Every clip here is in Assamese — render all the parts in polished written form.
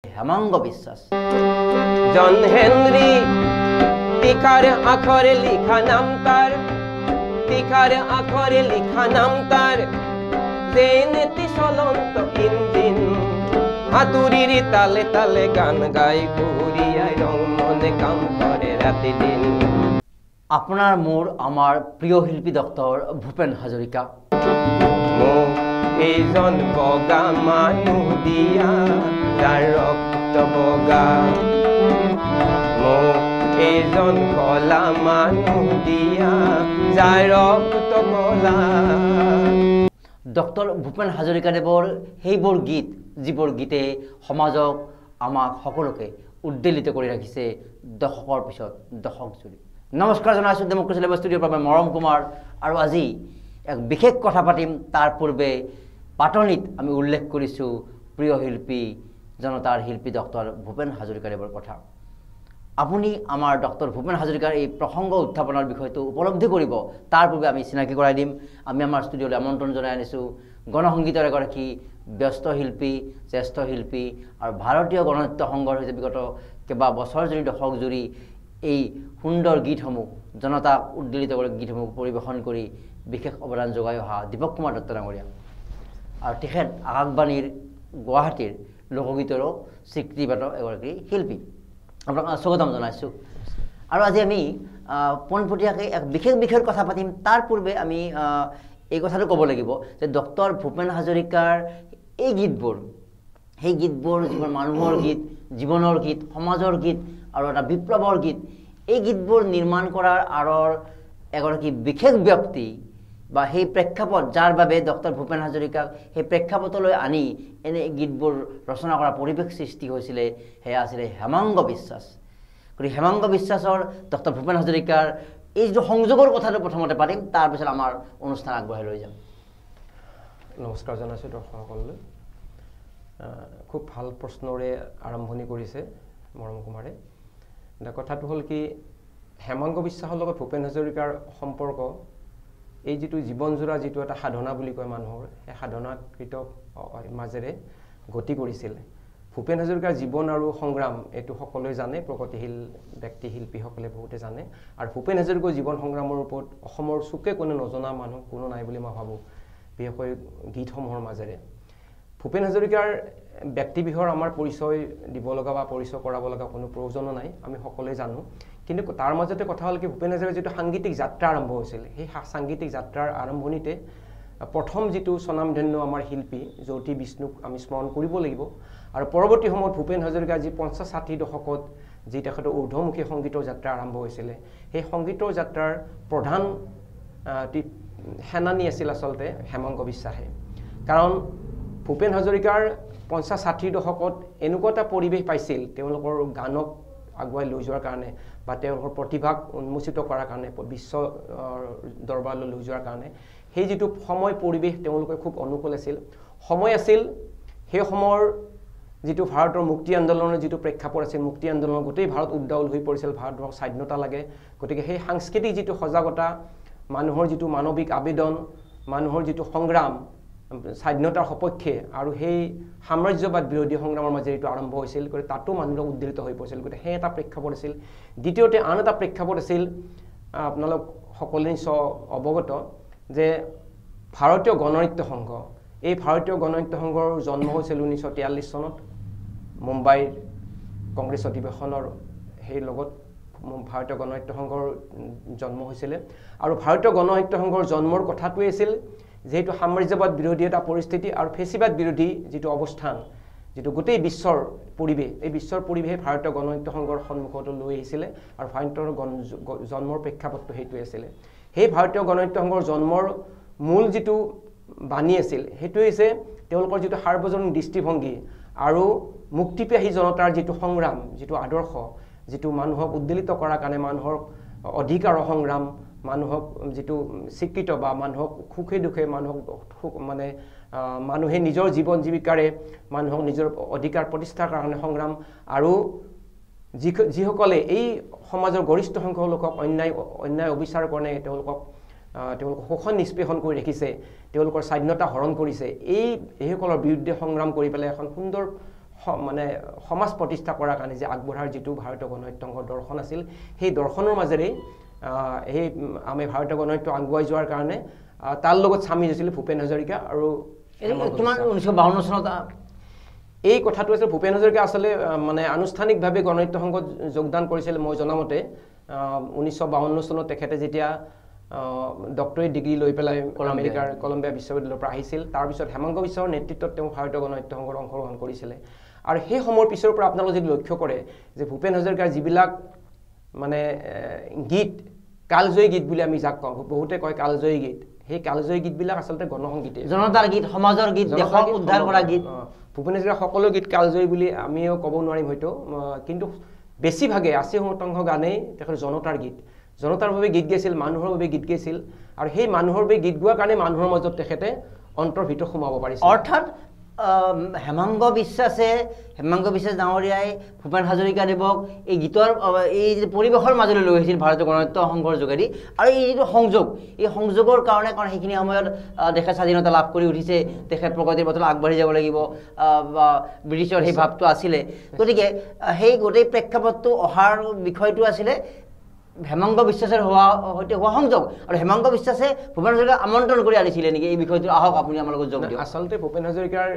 হেমাঙ্গ বিশ্বাস। জন হেনরি টিকার আখরে লিখা নাম তার, টিকার আখরে লিখা নাম তার, ট্রেনেতে চলন্ত ইঞ্জিন, হাতুড়ির তালে তালে গান গাই ঘুরিয়ায় রং মনে কাম করে রাতি দিন। আপনার মোর আমার প্রিয় শিল্পী ডক্টর ভূপেন হাজৰিকা। মোক এইজন বগা মানুহ দিয়া যাৰ ৰক্ত বগা, মোক এইজন কলা মানুহ দিয়া যাৰ ৰক্ত কলা। ডক্টৰ ভূপেন হাজৰিকাদেৱৰ সেইবোৰ গীত যিবোৰ গীতে সমাজক আমাক সকলোকে উদ্বেলিত কৰি ৰাখিছে দশকৰ পিছত দশক জুৰি। নমস্কাৰ জনাইছোঁ ডেমক্ৰেচি লাইভ ষ্টুডিঅ'ৰ পৰা মৰম কুমাৰ। আৰু আজি এক বিশেষ কথা পাতিম। তাৰ পূৰ্বে পাতনিত আমি উল্লেখ কৰিছোঁ প্ৰিয় শিল্পী জনতাৰ শিল্পী ডক্টৰ ভূপেন হাজৰিকাদেৱৰ কথা। আপুনি আমাৰ ডক্টৰ ভূপেন হাজৰিকাৰ এই প্ৰসংগ উত্থাপনৰ বিষয়টো উপলব্ধি কৰিব। তাৰ পূৰ্বে আমি চিনাকি কৰাই দিম। আমি আমাৰ ষ্টুডিঅ'লৈ আমন্ত্ৰণ জনাই আনিছোঁ গণসংগীতৰ এগৰাকী ব্যস্ত শিল্পী, জ্যেষ্ঠ শিল্পী আৰু ভাৰতীয় গণনাট্য সংঘৰ সৈতে বিগত কেইবা বছৰ জুৰি দশক জুৰি এই সুন্দৰ গীতসমূহ জনতাক উদ্বেলিত কৰি গীতসমূহ পৰিৱেশন কৰি বিশেষ অৱদান যোগাই অহা দীপক কুমাৰ দত্ত ডাঙৰীয়া। আৰু তেখেত আকাশবাণীৰ গুৱাহাটীৰ লোকগীতৰো স্বীকৃতিপ্ৰাপ্ত এগৰাকী শিল্পী। আপোনাক স্বাগতম জনাইছোঁ। আৰু আজি আমি পোনপটীয়াকৈ এক বিশেষ বিষয়ৰ কথা পাতিম। তাৰ পূৰ্বে আমি এই কথাটো ক'ব লাগিব যে ডক্টৰ ভূপেন হাজৰিকাৰ এই গীতবোৰ, সেই গীতবোৰ যিবোৰ মানুহৰ গীত, জীৱনৰ গীত, সমাজৰ গীত আৰু এটা বিপ্লৱৰ গীত, এই গীতবোৰ নিৰ্মাণ কৰাৰ আঁৰৰ এগৰাকী বিশেষ ব্যক্তি বা সেই প্ৰেক্ষাপট যাৰ বাবে ডক্টৰ ভূপেন হাজৰিকাক সেই প্ৰেক্ষাপটলৈ আনি এনে গীতবোৰ ৰচনা কৰা পৰিৱেশ সৃষ্টি হৈছিলে, সেয়া আছিলে হেমাঙ্গ বিশ্বাস। গতিকে হেমাঙ্গ বিশ্বাসৰ ডক্টৰ ভূপেন হাজৰিকাৰ এই যিটো সংযোগৰ কথাটো প্ৰথমতে পাতিম, তাৰপিছত আমাৰ অনুষ্ঠান আগবঢ়াই লৈ যাম। নমস্কাৰ জনাইছোঁ দৰ্শকসকললৈ। খুব ভাল প্ৰশ্নৰে আৰম্ভণি কৰিছে মৰম কুমাৰে। কথাটো হ'ল কি, হেমাঙ্গ বিশ্বাসৰ লগত ভূপেন হাজৰিকাৰ সম্পৰ্ক এই যিটো জীৱনজোৰা যিটো এটা সাধনা বুলি কয় মানুহৰ, সেই সাধনাকৃত মাজেৰে গতি কৰিছিল। ভূপেন হাজৰিকাৰ জীৱন আৰু সংগ্ৰাম এইটো সকলোৱে জানে, প্ৰগতিশীল ব্যক্তি শিল্পীসকলে বহুতে জানে। আৰু ভূপেন হাজৰিকাৰ জীৱন সংগ্ৰামৰ ওপৰত অসমৰ চুকে কোনে নজনা মানুহ কোনো নাই বুলি মই ভাবোঁ, বিশেষকৈ গীতসমূহৰ মাজেৰে। ভূপেন হাজৰিকাৰ ব্যক্তিবিষয়ৰ আমাৰ পৰিচয় দিব লগা বা পৰিচয় কৰাব লগা কোনো প্ৰয়োজনো নাই, আমি সকলোৱে জানো। কিন্তু তাৰ মাজতে কথা হ'ল কি, ভূপেন হাজৰিকাৰ যিটো সাংগীতিক যাত্ৰা আৰম্ভ হৈছিল, সেই সাংগীতিক যাত্ৰাৰ আৰম্ভণিতে প্ৰথম যিটো স্বনামধন্য আমাৰ শিল্পী জ্যোতি বিষ্ণুক আমি স্মৰণ কৰিব লাগিব। আৰু পৰৱৰ্তী সময়ত ভূপেন হাজৰিকাৰ যি ৫০-৬০ দশকত যি তেখেতৰ ঊৰ্ধমুখী সংগীতৰ যাত্ৰা আৰম্ভ হৈছিলে, সেই সংগীতৰ যাত্ৰাৰ প্ৰধান সেনানী আছিল আচলতে হেমাঙ্গ বিশ্বাসে। কাৰণ ভূপেন হাজৰিকাৰ ৫০-৬০ দশকত এনেকুৱা এটা পৰিৱেশ পাইছিল তেওঁলোকৰ গানক আগুৱাই লৈ যোৱাৰ কাৰণে বা তেওঁলোকৰ প্ৰতিভাক উন্মোচিত কৰাৰ কাৰণে, বিশ্ব দৰবাৰলৈ লৈ যোৱাৰ কাৰণে সেই যিটো সময় পৰিৱেশ তেওঁলোকে খুব অনুকূল আছিল, সময় আছিল। সেই সময়ৰ যিটো ভাৰতৰ মুক্তি আন্দোলনৰ যিটো প্ৰেক্ষাপট আছিল, মুক্তি আন্দোলনৰ গোটেই ভাৰত উদ্দাউল হৈ পৰিছিল, ভাৰতবৰ্ষক স্বাধীনতা লাগে। গতিকে সেই সাংস্কৃতিক যিটো সজাগতা, মানুহৰ যিটো মানৱিক আবেদন, মানুহৰ যিটো সংগ্ৰাম স্বাধীনতাৰ সপক্ষে আৰু সেই সাম্ৰাজ্যবাদ বিৰোধী সংগ্ৰামৰ মাজেৰে এইটো আৰম্ভ হৈছিল, গতিকে তাতো মানুহবিলাক উদ্বেলিত হৈ পৰিছিল। গতিকে সেই এটা প্ৰেক্ষাপট আছিল। দ্বিতীয়তে আন এটা প্ৰেক্ষাপট আছিল, আপোনালোক সকলোৱে নিশ্চয় অৱগত যে ভাৰতীয় গণনাট্য সংঘ, এই ভাৰতীয় গণনাট্য সংঘৰ জন্ম হৈছিল ১৯৪৩ চনত মুম্বাইৰ কংগ্ৰেছ অধিৱেশনৰ সেই লগত ভাৰতীয় গণনাট্য সংঘৰ জন্ম হৈছিলে। আৰু ভাৰতীয় গণনাট্য সংঘৰ জন্মৰ কথাটোৱেই আছিল যিহেতু সাম্ৰাজ্যবাদ বিৰোধী এটা পৰিস্থিতি আৰু ফেচিবাদ বিৰোধী যিটো অৱস্থান, যিটো গোটেই বিশ্বৰ পৰিৱেশ, এই বিশ্বৰ পৰিৱেশে ভাৰতীয় গণনাট্য সংঘৰ সন্মুখতো লৈ আহিছিলে। আৰু ভাৰতীয় জন্মৰ প্ৰেক্ষাপটটো সেইটোৱে আছিলে। সেই ভাৰতীয় গণনাট্য সংঘৰ জন্মৰ মূল যিটো বাণী আছিল, সেইটো হৈছে তেওঁলোকৰ যিটো সাৰ্বজনীন দৃষ্টিভংগী আৰু মুক্তিপ্ৰাসী জনতাৰ যিটো সংগ্ৰাম, যিটো আদৰ্শ, যিটো মানুহক উদ্বেলিত কৰাৰ কাৰণে মানুহৰ অধিকাৰৰ সংগ্ৰাম, মানুহক যিটো স্বীকৃত বা মানুহক সুখে দুখে মানুহক মানুহে নিজৰ জীৱন জীৱিকাৰে মানুহক নিজৰ অধিকাৰ প্ৰতিষ্ঠাৰ কাৰণে সংগ্ৰাম, আৰু যিসকলে এই সমাজৰ গৰিষ্ঠ সংখ্যক লোকক অন্যায় অবিচাৰ কাৰণে তেওঁলোকক শোষণ নিষ্পেষণ কৰি ৰাখিছে, তেওঁলোকৰ স্বাধীনতা হৰণ কৰিছে, এইসকলৰ বিৰুদ্ধে সংগ্ৰাম কৰি পেলাই এখন সুন্দৰ মানে সমাজ প্ৰতিষ্ঠা কৰাৰ কাৰণে যে আগবঢ়াৰ যিটো ভাৰতীয় গণনাট্য সংঘৰ দৰ্শন আছিল সেই দৰ্শনৰ মাজেৰে এই আমি ভাৰতীয় গণনাট্য আগুৱাই যোৱাৰ কাৰণে তাৰ লগত চামিল হৈছিল ভূপেন হাজৰিকা আৰু তোমাৰ 1952 চনত এই কথাটো আছিল ভূপেন হাজৰিকা আসলে মানে আনুষ্ঠানিকভাৱে গণনাট্য সংঘত যোগদান কৰিছিল মই জনামতে 1952 চনত তেখেতে যেতিয়া ডক্টৰেট ডিগ্ৰী লৈ পেলাই আমেৰিকাৰ কলম্বিয়া বিশ্ববিদ্যালয়ৰ পৰা আহিছিল তাৰ পিছত হেমাংগ বিশ্বৰ নেতৃত্বত তেওঁ ভাৰতীয় গণনাট্য সংঘৰ অংশগ্ৰহণ কৰিছিল আৰু সেই সময়ৰ পিছৰ পৰা আপোনালোকে যদি লক্ষ্য কৰে যে ভূপেন হাজৰিকাৰ যিবিলাক মানে গীত কালজয়ী গীত বুলি আমি যাক কওঁ বহুতে কয় কালজয়ী গীত সেই কালজয়ী গীতবিলাক আচলতে গণসংগীত জনতাৰ গীত সমাজৰ গীত দেশক উদ্ধাৰ কৰা গীত ভূপেন হাজৰিকাৰ সকলো গীত কালজয়ী বুলি আমিও ক'ব নোৱাৰিম হয়তো কিন্তু বেছিভাগে 80% গানেই তেখেতৰ জনতাৰ গীত জনতাৰ বাবে গীত গাইছিল মানুহৰ বাবে গীত গাইছিল আৰু সেই মানুহৰ বাবে গীত গোৱাৰ কাৰণে মানুহৰ মাজত তেখেতে অন্তৰ ভিতৰত সোমাব পাৰিছিল অৰ্থাৎ হেমাংগ বিশ্বাস ডাঙৰীয়াই ভূপেন হাজৰিকাদেৱক এই গীতৰ এই পৰিৱেশৰ মাজলৈ লৈ আহিছিল ভাৰতীয় গণনাট্য সংঘৰ যোগেদি আৰু এই যিটো এই সংযোগৰ কাৰণে কাৰণ সেইখিনি সময়ত দেশে স্বাধীনতা লাভ কৰি উঠিছে তেখেত প্ৰগতিৰ পথত আগবাঢ়ি যাব লাগিব ব্ৰিটিছৰ সেই ভাৱটো আছিলে গতিকে সেই গোটেই প্ৰেক্ষাপটটো অহাৰ বিষয়টো আছিলে হেমাংগ বিশ্বাসেৰ সৈতে হোৱা সংযোগ আৰু হেমাংগ বিশ্বাসে ভূপেন হাজৰিকাক আমন্ত্ৰণ কৰি আনিছিলে নেকি এই বিষয়টো আহক আপুনি আমাৰ লগত যোগ দিয়ক আচলতে ভূপেন হাজৰিকাৰ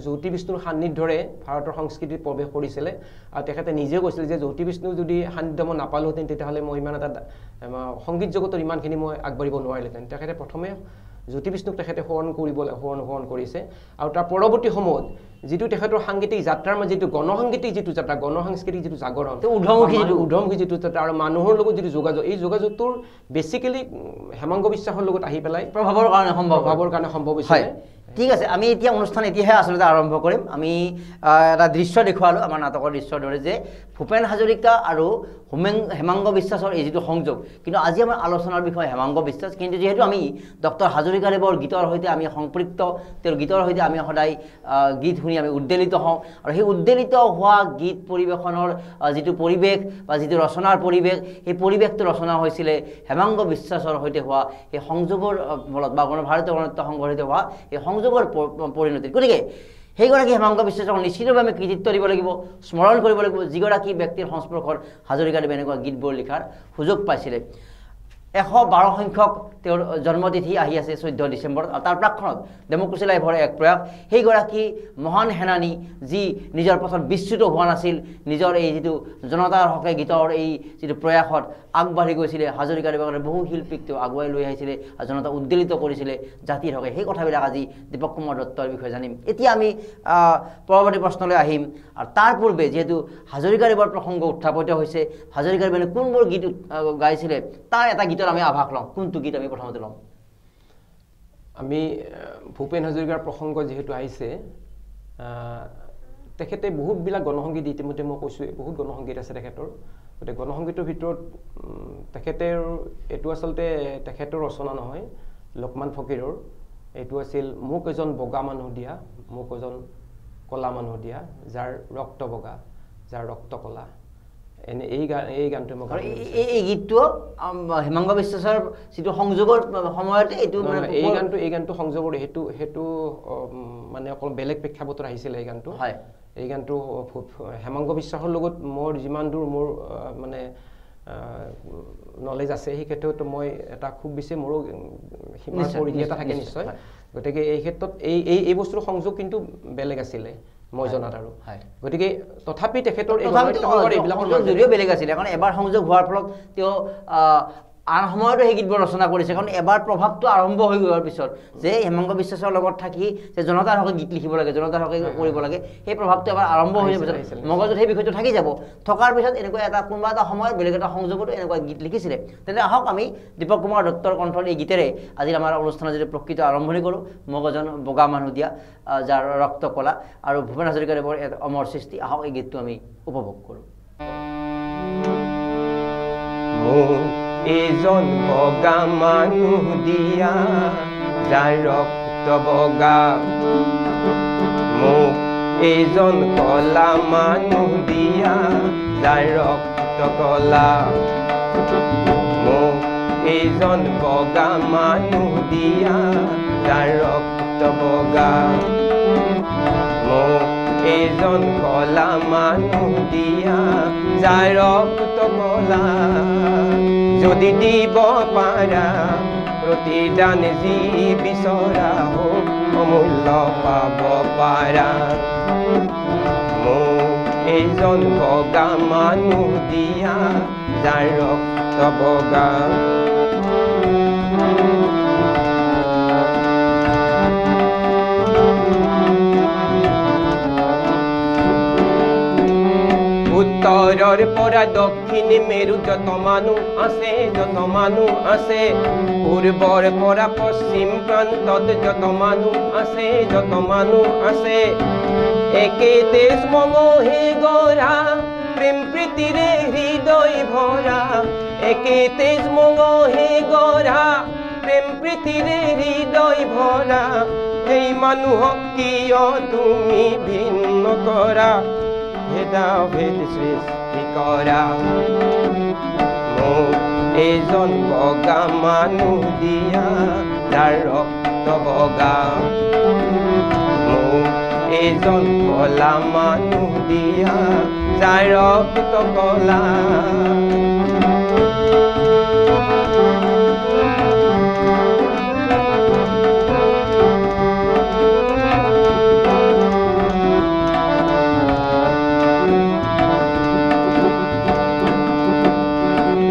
জ্যোতি বিষ্ণুৰ সান্নিধ্যৰে ভাৰতৰ সংস্কৃতিত প্ৰৱেশ কৰিছিলে আৰু তেখেতে নিজেও কৈছিল যে জ্যোতি বিষ্ণু যদি সান্নিধ্য মই নাপালোহেঁতেন তেতিয়াহ'লে মই ইমান এটা সংগীত জগতৰ ইমানখিনি মই আগবাঢ়িব নোৱাৰিলোহেঁতেন তেখেতে প্ৰথমে জ্যোতি বিষ্ণুক তেখেতে সোৱণ কৰিছে আৰু তাৰ পৰৱৰ্তী সময়ত যিটো তেখেতৰ সাংগীতিক যাত্ৰাৰ মাজত যিটো গণসাংগীতিক যিটো যাত্ৰা গণসাংস্কৃতিক যিটো জাগৰণ ঊৰ্ধমুখী যিটো যাত্ৰা আৰু মানুহৰ লগত যিটো যোগাযোগ এই যোগাযোগটোৰ বেছিকেলি হেমাংগ বিশ্বাসৰ লগত আহি পেলাই প্ৰভাৱৰ কাৰণে সম্ভৱ হৈছে ঠিক আছে আমি এতিয়া অনুষ্ঠান এতিয়াহে আচলতে আৰম্ভ কৰিম আমি এটা দৃশ্য দেখুৱালোঁ আমাৰ নাটকৰ দৃশ্যৰ দৰে যে ভূপেন হাজৰিকা আৰু হেমাংগ বিশ্বাসৰ এই যিটো সংযোগ কিন্তু আজি আমাৰ আলোচনাৰ বিষয় হেমাংগ বিশ্বাস কিন্তু যিহেতু আমি ডক্টৰ হাজৰিকাদেৱৰ গীতৰ সৈতে আমি সম্পৃক্ত তেওঁৰ গীতৰ সৈতে আমি সদায় গীত শুনি আমি উদ্বেলিত হওঁ আৰু সেই উদ্বেলিত হোৱা গীত পৰিৱেশনৰ যিটো পৰিৱেশ বা যিটো ৰচনাৰ পৰিৱেশ সেই পৰিৱেশটো ৰচনা হৈছিলে হেমাংগ বিশ্বাসৰ সৈতে হোৱা এই সংযোগৰ ফলত বা ভাৰতীয় গণনাট্য সংঘৰ সৈতে হোৱা এই সংযোগৰ পৰিণতি গতিকে সেইগৰাকী হেমাংগ বিশ্বাসক নিশ্চিতভাৱে আমি কৃতিত্ব দিব লাগিব স্মৰণ কৰিব লাগিব যিগৰাকী ব্যক্তিৰ সংস্পৰ্শত হাজৰিকাদেৱে এনেকুৱা গীতবোৰ লিখাৰ সুযোগ পাইছিলে 112 সংখ্যক তেওঁৰ জন্মতিথি আহি আছে 14 ডিচেম্বৰত আৰু তাৰ প্ৰাক্ষণত ডেমক্ৰেচি লাইভৰ এক প্ৰয়াস সেইগৰাকী মহান সেনানী যি নিজৰ পথত বিচ্যুত হোৱা নাছিল নিজৰ এই যিটো জনতাৰ হকে গীতৰ এই যিটো প্ৰয়াসত আগবাঢ়ি গৈছিলে হাজৰিকাদেৱৰ বহু শিল্পীক তেওঁ আগুৱাই লৈ আহিছিলে আৰু জনতাক উদ্বেলিত কৰিছিলে জাতিৰ হকে সেই কথাবিলাক আজি দীপক কুমাৰ দত্তৰ বিষয়ে জানিম এতিয়া আমি পৰৱৰ্তী প্ৰশ্নলৈ আহিম আৰু তাৰ পূৰ্বে যিহেতু হাজৰিকাদেৱৰ প্ৰসংগ উত্থাপিত হৈছে হাজৰিকাদেৱে কোনবোৰ গীত গাইছিলে তাৰ এটা গীতৰ আমি আভাস ল'ম কোনটো গীত আমি প্ৰথমতে ল'ম আমি ভূপেন হাজৰিকাৰ প্ৰসংগ যিহেতু আহিছে তেখেতে বহুতবিলাক গণসংগীত ইতিমধ্যে মই কৈছোঁৱেই বহুত গণসংগীত আছে তেখেতৰ গতিকে গণসংগীতৰ ভিতৰত তেখেতৰ এইটো আচলতে তেখেতৰ ৰচনা নহয় লোকমান ফকীৰৰ এইটো আছিল মোক এজন বগা মানুহ দিয়া মোক এজন কলা মানুহ দিয়া যাৰ ৰক্ত বগা যাৰ ৰক্ত কলা এনে এই গানটো মই এই গীতটো হেমাংগ বিশ্বাসৰ যিটো সংযোগৰ সময়তে এইটো এই গানটো সংযোগৰ সেইটো মানে অকল বেলেগ প্ৰেক্ষাপটত আহিছিল এই গানটো এই গানটো হেমাংগ বিশ্বাসৰ লগত মোৰ যিমান দূৰ মোৰ মানে নলেজ আছে সেই ক্ষেত্ৰত মই এটা খুব বেছি মোৰো সীমাৰ পৰিধি এটা থাকে নিশ্চয় গতিকে এই ক্ষেত্ৰত এই বস্তুৰ সংযোগ কিন্তু বেলেগ আছিলে মই জনাত আৰু গতিকে তথাপি তেখেতৰ এইবিলাকৰ যদিও বেলেগ আছিলে কাৰণ এবাৰ সংযোগ হোৱাৰ ফলত তেওঁ আন সময়তো সেই গীতবোৰ ৰচনা কৰিছে কাৰণ এবাৰ প্ৰভাৱটো আৰম্ভ হৈ যোৱাৰ পিছত যে হেমাংগ বিশ্বাসৰ লগত থাকি যে জনতাৰ হকে গীত লিখিব লাগে জনতাৰ হকে কৰিব লাগে সেই প্ৰভাৱটো এবাৰ আৰম্ভ হৈ যোৱাৰ পিছত মগজত সেই বিষয়টো থাকি যাব থকাৰ পিছত এনেকুৱা এটা কোনোবা এটা সময়ত বেলেগ এটা সংযোগতো এনেকুৱা গীত লিখিছিলে তেন্তে আহক আমি দীপক কুমাৰ দত্তৰ কণ্ঠৰ এই গীতেৰে আজি আমাৰ অনুষ্ঠানৰ যিটো প্ৰকৃত আৰম্ভণি কৰোঁ মোক এজন বগা মানুহ দিয়া যাৰ ৰক্ত কলা আৰু ভূপেন হাজৰিকাদেৱৰ এক অমৰ সৃষ্টি আহক এই গীতটো আমি উপভোগ কৰোঁ এজন বগা মানুহ দিয়া যাৰ ৰক্ত বগা মোক এজন কলা মানুহ দিয়া যাৰ ৰক্ত কলা মোক এজন বগা মানুহ দিয়া যাৰ ৰক্ত বগা মোক এজন কলা মানুহ দিয়া যাৰ ৰক্ত কলা যদি দিব পাৰা প্ৰতিদান যি বিচৰা হোক অমূল্য পাব পাৰা মোক এজন বগা মানুহ দিয়া যাৰ ৰক্ত বগা উত্তৰৰ পৰা দক্ষিণ মেৰু যত মানুহ আছে পূৰ্বৰ পৰা পশ্চিম প্ৰান্তত যত মানুহ আছে একে তেজ মঙহে গঢ়া প্ৰেম প্ৰীতিৰে হৃদয় ভৰা একে তেজ মঙহে গঢ়া প্ৰেম প্ৰীতিৰে হৃদয় ভৰা সেই মানুহক কিয় তুমি ভিন্ন কৰা ভেদাভেদ সৃষ্টি কৰা মোক এজন বগা মানুহ দিয়া যাৰ ৰক্ত বগা মোক এজন কলা মানুহ দিয়া যাৰ ৰক্ত কলা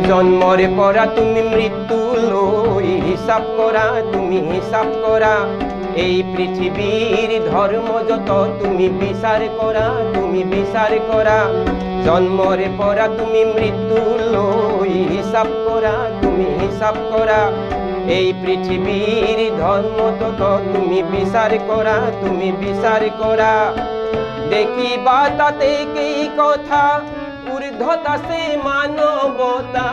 জন্মৰে পৰা তুমি মৃত্যুলৈ হিচাপ কৰা এই পৃথিৱীৰ ধৰ্ম যত তুমি বিচাৰ কৰা জন্মৰে পৰা তুমি মৃত্যুলৈ হিচাপ কৰা এই পৃথিৱীৰ ধৰ্ম যত তুমি বিচাৰ কৰা দেখিবা তাতে কেই কথা ঊৰ্ধ্বত আছে মানৱতা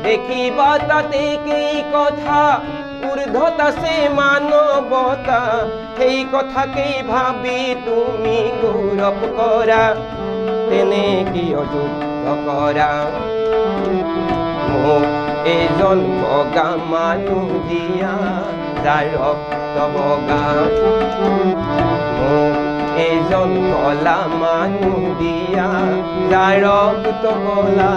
দেখিবা তাতে কেই কথা ঊৰ্ধ্বত আছে মানৱতা সেই কথাকেই ভাবি তুমি গৌৰৱ কৰা তেনে কিয় যুদ্ধ কৰা মোক এজন বগা মানুহ দিয়া যাৰ ৰক্ত বগা মোক এজন কলা মানুহ দিয়া যাৰ ৰক্ত কলা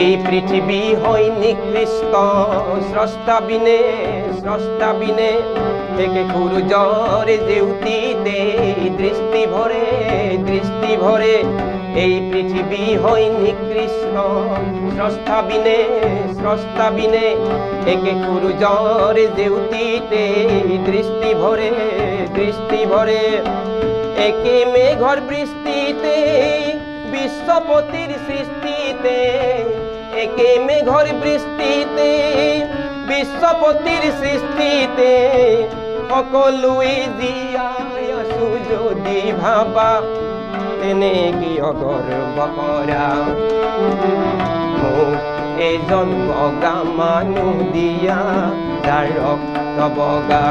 এই পৃথিৱী হয় নিকৃষ্ট স্ৰষ্টা বিনে একে সূৰ্যৰ জেউতিতে দৃষ্টি ভৰে এই পৃথিৱী হয় নিকৃষ্ট স্ৰষ্টা বিনে একে সূৰ্যৰ জেউতিতে দৃষ্টি ভৰে একে মেঘৰ বৃষ্টিতে বিশ্বপতিৰ সৃষ্টিতে একে মেঘৰ বৃষ্টিতে বিশ্বপতিৰ সৃষ্টিতে সকলোৱে জীয়াই আছো যদি ভাবা তেনে কিয় গৰ্ব কৰা মোক এজন বগা মানুহ দিয়া যাৰ ৰক্ত বগা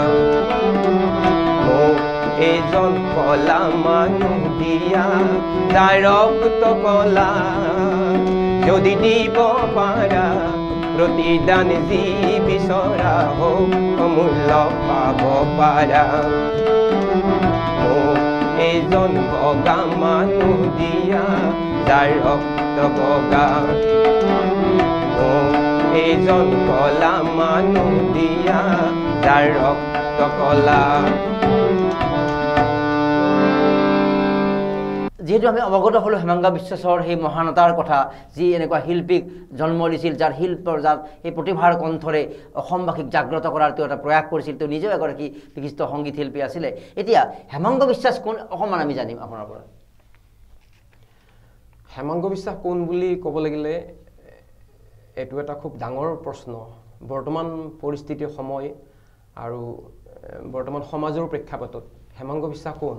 মোক এজন কলা মানুহ দিয়া যাৰ ৰক্ত কলা যদি দিব পাৰা প্ৰতিদান যি বিচৰা হোক অমূল্য পাব পাৰা মোক এজন বগা মানুহ দিয়া যাৰ ৰক্ত বগা মোক এজন কলা মানুহ দিয়া যাৰ ৰক্ত কলা যিহেতু আমি অৱগত হ'লোঁ হেমাংগা বিশ্বেশ্বৰ সেই মহানতাৰ কথা যি এনেকুৱা শিল্পীক জন্ম দিছিল যাৰ শিল্পৰ যাৰ সেই প্ৰতিভাৰ কণ্ঠৰে অসমবাসীক জাগ্ৰত কৰাৰ তেওঁ এটা প্ৰয়াস কৰিছিল তেওঁ নিজেও এগৰাকী বিশিষ্ট সংগীত শিল্পী আছিলে এতিয়া হেমাংগ বিশ্বাস কোন অকণমান আমি জানিম আপোনাৰ পৰা হেমাংগ বিশ্বাস কোন বুলি ক'ব লাগিলে এইটো এটা খুব ডাঙৰ প্ৰশ্ন বৰ্তমান পৰিস্থিতিৰ সময় আৰু বৰ্তমান সমাজৰ প্ৰেক্ষাপটত হেমাংগ বিশ্বাস কোন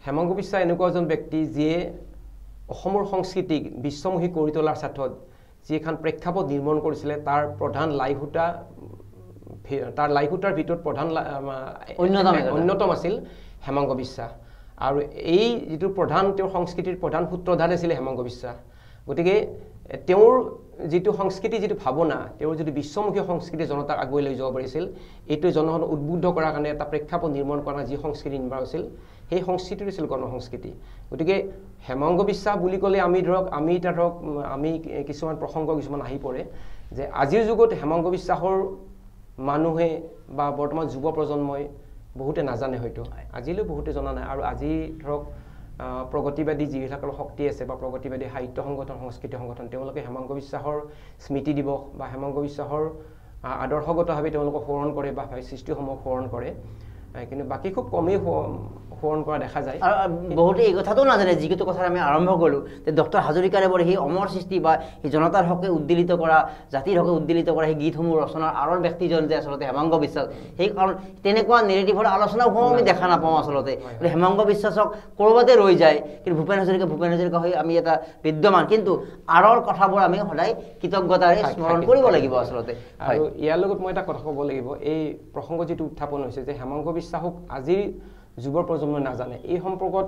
হেমাংগ বিশ্বাস এনেকুৱা এজন ব্যক্তি যিয়ে অসমৰ সংস্কৃতিক বিশ্বমুখী কৰি তোলাৰ স্বাৰ্থত যি এখন প্ৰেক্ষাপট নিৰ্মাণ কৰিছিলে তাৰ প্ৰধান লাইহুটা তাৰ লাইহুটাৰ ভিতৰত প্ৰধান অন্যতম আছিল হেমাংগ বিশ্বাস আৰু এই যিটো প্ৰধান তেওঁৰ সংস্কৃতিৰ প্ৰধান সূত্ৰধাৰ আছিল হেমাংগ বিশ্বাস গতিকে তেওঁৰ যিটো সংস্কৃতি যিটো ভাৱনা তেওঁৰ যিটো বিশ্বমুখী সংস্কৃতি জনতাক আগুৱাই লৈ যাব পাৰিছিল এইটো জনসাধাৰণক উদ্বুদ্ধ কৰাৰ কাৰণে এটা প্ৰেক্ষাপট নিৰ্মাণ কৰা যি সংস্কৃতি নিৰ্মাণ হৈছিল সেই সংস্কৃতিটো আছিল গণসংস্কৃতি গতিকে হেমাংগ বিশ্বাস বুলি ক'লে আমি কিছুমান প্ৰসংগ কিছুমান আহি পৰে যে আজিৰ যুগত হেমাংগ বিশ্বাসৰ মানুহে বা বৰ্তমান যুৱ প্ৰজন্মই বহুতে নাজানে হয়তো আজিলৈ বহুতে জনা নাই আৰু আজি ধৰক প্ৰগতিবাদী যিসকলৰ শক্তি আছে বা প্ৰগতিবাদী সাহিত্য সংগঠন সংস্কৃতি সংগঠন তেওঁলোকে হেমাংগ বিশ্বাসৰ স্মৃতি দিৱস বা হেমাংগ বিশ্বাসৰ আদৰ্শগতভাৱে তেওঁলোকক সোঁৱৰণ কৰে বা সৃষ্টিসমূহ সোঁৱৰণ কৰে কিন্তু বাকী খুব কমেই সোঁৱৰণ কৰা দেখা যায় বহুতে এই কথাটো নাজানে যিটো কথা আমি আৰম্ভ কৰিলোঁ যে ডক্টৰ হাজৰিকাৰে বৰ সেই অমৰ সৃষ্টি বা সেই জনতাৰ হকে উদ্দোলিত কৰা জাতিৰ হকে উদ্দোলিত কৰা সেই গীতসমূহ ৰচনাৰ আঁৰৰ ব্যক্তিজন যে আচলতে হেমাংগ বিশ্বাস সেই কাৰণ তেনেকুৱা নেৰেটিভৰ আলোচনাসমূহ আমি দেখা নাপাওঁ আচলতে হেমাংগ বিশ্বাসক ক'ৰবাতে ৰৈ যায় কিন্তু ভূপেন হাজৰিকা হৈ আমি এটা বিদ্যমান কিন্তু আঁৰৰ কথাবোৰ আমি সদায় কৃতজ্ঞতাৰে স্মৰণ কৰিব লাগিব আচলতে আৰু ইয়াৰ লগত মই এটা কথা ক'ব লাগিব এই প্ৰসংগ যিটো উত্থাপন হৈছে যে হেমাংগ বিশ্বাসক আজিৰ যুৱ প্ৰজন্মই নাজানে এই সম্পৰ্কত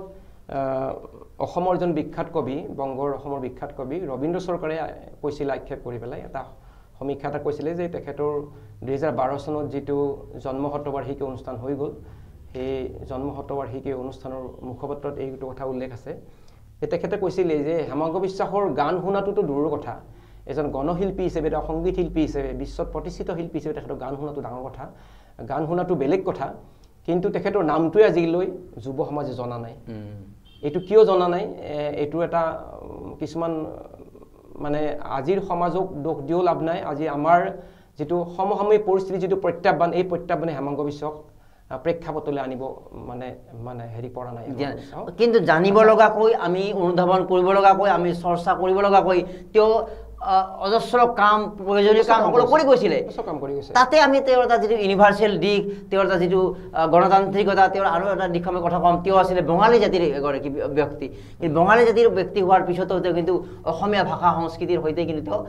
অসমৰ এজন বিখ্যাত কবি বংগৰ অসমৰ বিখ্যাত কবি ৰবীন্দ্ৰ চৰকাৰে কৈছিল আক্ষেপ কৰি পেলাই এটা সমীক্ষা এটা কৈছিলে যে তেখেতৰ 2012 চনত যিটো জন্মশতবাৰ্ষিকী অনুষ্ঠান হৈ গ'ল সেই জন্মশতবাৰ্ষিকী অনুষ্ঠানৰ মুখপত্ৰত এইটো কথা উল্লেখ আছে যে তেখেতে কৈছিলে যে হেমাংগ বিশ্বাসৰ গান শুনাটোতো দূৰৰ কথা এজন গণশিল্পী হিচাপে এটা সংগীত শিল্পী হিচাপে বিশ্বত প্ৰতিষ্ঠিত শিল্পী হিচাপে তেখেতৰ গান শুনাটো ডাঙৰ কথা গান শুনাটো বেলেগ কথা কিন্তু তেখেতৰ নামটোৱে আজিলৈ যুৱ সমাজে জনা নাই এইটো কিয় জনা নাই এইটো এটা কিছুমান মানে আজিৰ সমাজক দোষ দিও লাভ নাই আজি আমাৰ যেটো সমসাময়িক পৰিস্থিতি যেটো প্ৰত্যাহ্বান এই প্ৰত্যাহ্বানে হেমাংগ বিশ্বাসক প্ৰেক্ষাপটলৈ আনিব মানে হেৰি পৰা নাই কিন্তু জানিব লগাকৈ আমি অনুধাৱন কৰিব লগাকৈ আমি চৰ্চা কৰিব লগাকৈ তেওঁ অজস্ৰ কাম প্ৰয়োজনীয় কাম সকলো কৰি গৈছিলে তাতে আমি তেওঁৰ এটা যিটো ইউনিভাৰ্চেল দিশ তেওঁৰ এটা যিটো গণতান্ত্ৰিকতা তেওঁৰ আৰু এটা দিশ আমি কথা কম তেওঁ আছিলে বঙালী জাতিৰ এগৰাকী ব্যক্তি কিন্তু বঙালী জাতিৰ ব্যক্তি হোৱাৰ পিছতো তেওঁ কিন্তু অসমীয়া ভাষা সংস্কৃতিৰ সৈতে কিন্তু তেওঁ